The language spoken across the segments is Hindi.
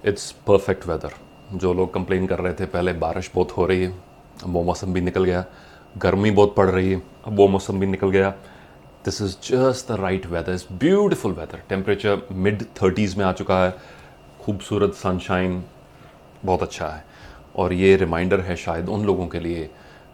It's perfect weather. जो लोग कंप्लेन कर रहे थे पहले बारिश बहुत हो रही है, अब वो मौसम भी निकल गया। गर्मी बहुत पड़ रही है, अब वो मौसम भी निकल गया। This is just the right weather, is beautiful weather. Temperature mid 30s में आ चुका है, खूबसूरत सनशाइन, बहुत अच्छा है। और ये रिमाइंडर है शायद उन लोगों के लिए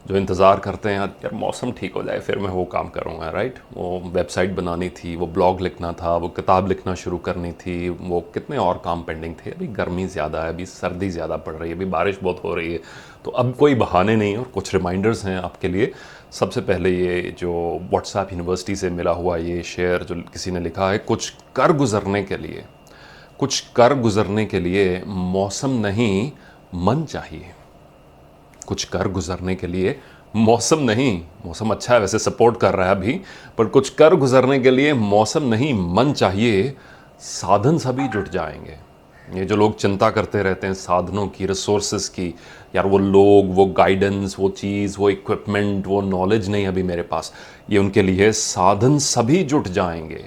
जो इंतज़ार करते हैं यार मौसम ठीक हो जाए फिर मैं वो काम करूँगा, राइट। वो वेबसाइट बनानी थी, वो ब्लॉग लिखना था, वो किताब लिखना शुरू करनी थी, वो कितने और काम पेंडिंग थे। अभी गर्मी ज़्यादा है, अभी सर्दी ज़्यादा पड़ रही है, अभी बारिश बहुत हो रही है। तो अब कोई बहाने नहीं और कुछ रिमाइंडर्स हैं आपके लिए। सबसे पहले ये जो व्हाट्सएप यूनिवर्सिटी से मिला हुआ ये शेयर जो किसी ने लिखा है, कुछ कर गुजरने के लिए, कुछ कर गुजरने के लिए मौसम नहीं मन चाहिए। कुछ कर गुजरने के लिए मौसम नहीं, मौसम अच्छा है वैसे, सपोर्ट कर रहा है अभी, पर कुछ कर गुजरने के लिए मौसम नहीं मन चाहिए, साधन सभी जुट जाएंगे। ये जो लोग चिंता करते रहते हैं साधनों की, रिसोर्सेज की, यार वो लोग, वो गाइडेंस, वो चीज़, वो इक्विपमेंट, वो नॉलेज नहीं अभी मेरे पास, ये उनके लिए साधन सभी जुट जाएंगे,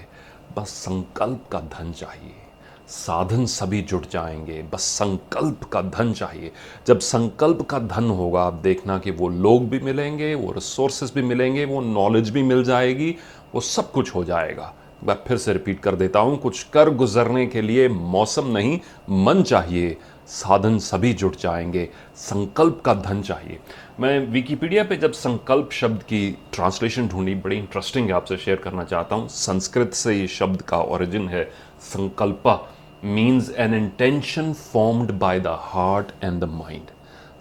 बस संकल्प का धन चाहिए। साधन सभी जुट जाएंगे, बस संकल्प का धन चाहिए। जब संकल्प का धन होगा आप देखना कि वो लोग भी मिलेंगे, वो रिसोर्सेज भी मिलेंगे, वो नॉलेज भी मिल जाएगी, वो सब कुछ हो जाएगा। मैं फिर से रिपीट कर देता हूं, कुछ कर गुजरने के लिए मौसम नहीं मन चाहिए, साधन सभी जुट जाएंगे, संकल्प का धन चाहिए। मैं विकिपीडिया पे जब संकल्प शब्द की ट्रांसलेशन ढूंढी, बड़ी इंटरेस्टिंग है, आपसे शेयर करना चाहता हूँ। संस्कृत से ये शब्द का ओरिजिन है संकल्पा, means an intention formed by the heart and the mind.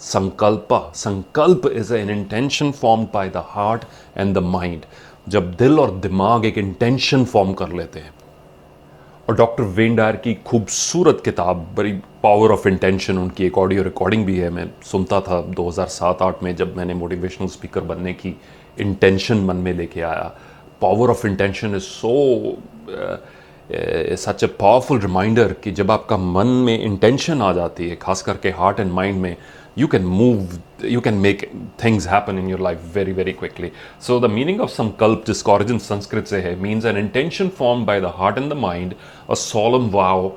Sankalpa, sankalp is an intention formed by the heart and the mind. जब दिल और दिमाग एक इंटेंशन फॉर्म कर लेते हैं। और डॉक्टर वेन डायर की खूबसूरत किताब, बड़ी पावर ऑफ इंटेंशन, उनकी एक ऑडियो रिकॉर्डिंग भी है, मैं सुनता था 2007-8 में जब मैंने मोटिवेशनल स्पीकर बनने की इंटेंशन मन में लेके आया। Power of intention is so such a powerful reminder कि जब आपका मन में इंटेंशन आ जाती है, खास करके हार्ट एंड माइंड में, you can move, you can make things happen in your life very very quickly. So the meaning of sankalp, जिसका origin संस्कृत से है, means an intention formed by the heart and the mind, a solemn vow,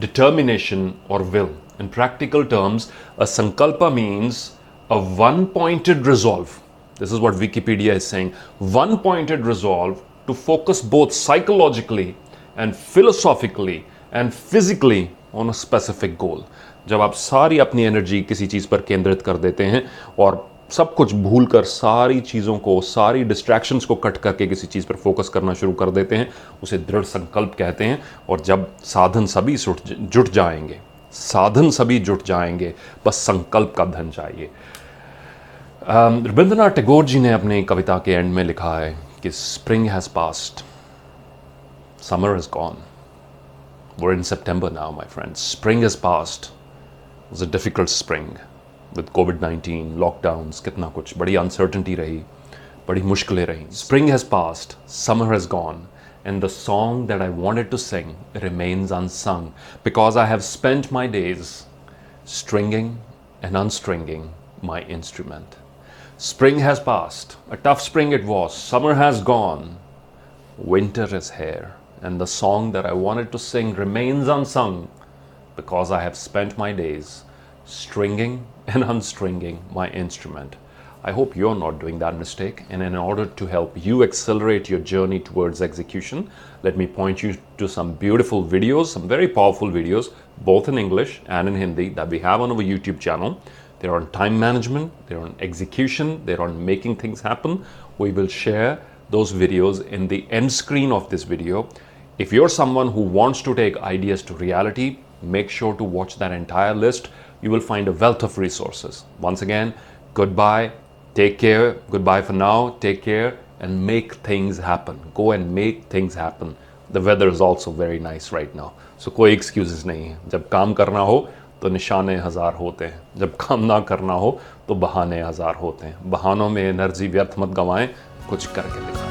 determination or will. In practical terms, a sankalpa means a one-pointed resolve. This is what Wikipedia is saying. One-pointed resolve to focus both psychologically and philosophically and physically on a specific goal. जब आप सारी अपनी एनर्जी किसी चीज़ पर केंद्रित कर देते हैं और सब कुछ भूलकर सारी चीज़ों को, सारी डिस्ट्रैक्शंस को कट करके किसी चीज़ पर फोकस करना शुरू कर देते हैं, उसे दृढ़ संकल्प कहते हैं। और जब साधन सभी जुट जाएंगे, साधन सभी जुट जाएंगे, बस संकल्प का धन चाहिए। रविंद्रनाथ टैगोर जी ने अपनी कविता के एंड में लिखा है कि spring has past, summer is gone, we're in September now, my friends. Spring has passed. It was a difficult spring with COVID-19, lockdowns, कितना कुछ, बड़ी uncertainty रही, बड़ी मुश्किलें रही. Spring has passed, summer has gone, and the song that I wanted to sing remains unsung because I have spent my days stringing and unstringing my instrument. Spring has passed, a tough spring it was, summer has gone, winter is here. And the song that I wanted to sing remains unsung because I have spent my days stringing and unstringing my instrument. I hope you're not doing that mistake. And in order to help you accelerate your journey towards execution, let me point you to some beautiful videos, some very powerful videos, both in English and in Hindi, that we have on our YouTube channel. They're on time management, they're on execution, they're on making things happen. We will share those videos in the end screen of this video. If you're someone who wants to take ideas to reality, make sure to watch that entire list. You will find a wealth of resources. Once again, goodbye, take care, goodbye for now, take care, and make things happen. Go and make things happen. The weather is also very nice right now. So कोई excuses नहीं है। जब काम करना हो तो निशाने हज़ार होते हैं, जब काम ना करना हो तो बहाने हज़ार होते हैं। बहानों में एनर्जी व्यर्थ मत गंवाएं, कुछ करके दिखाएं।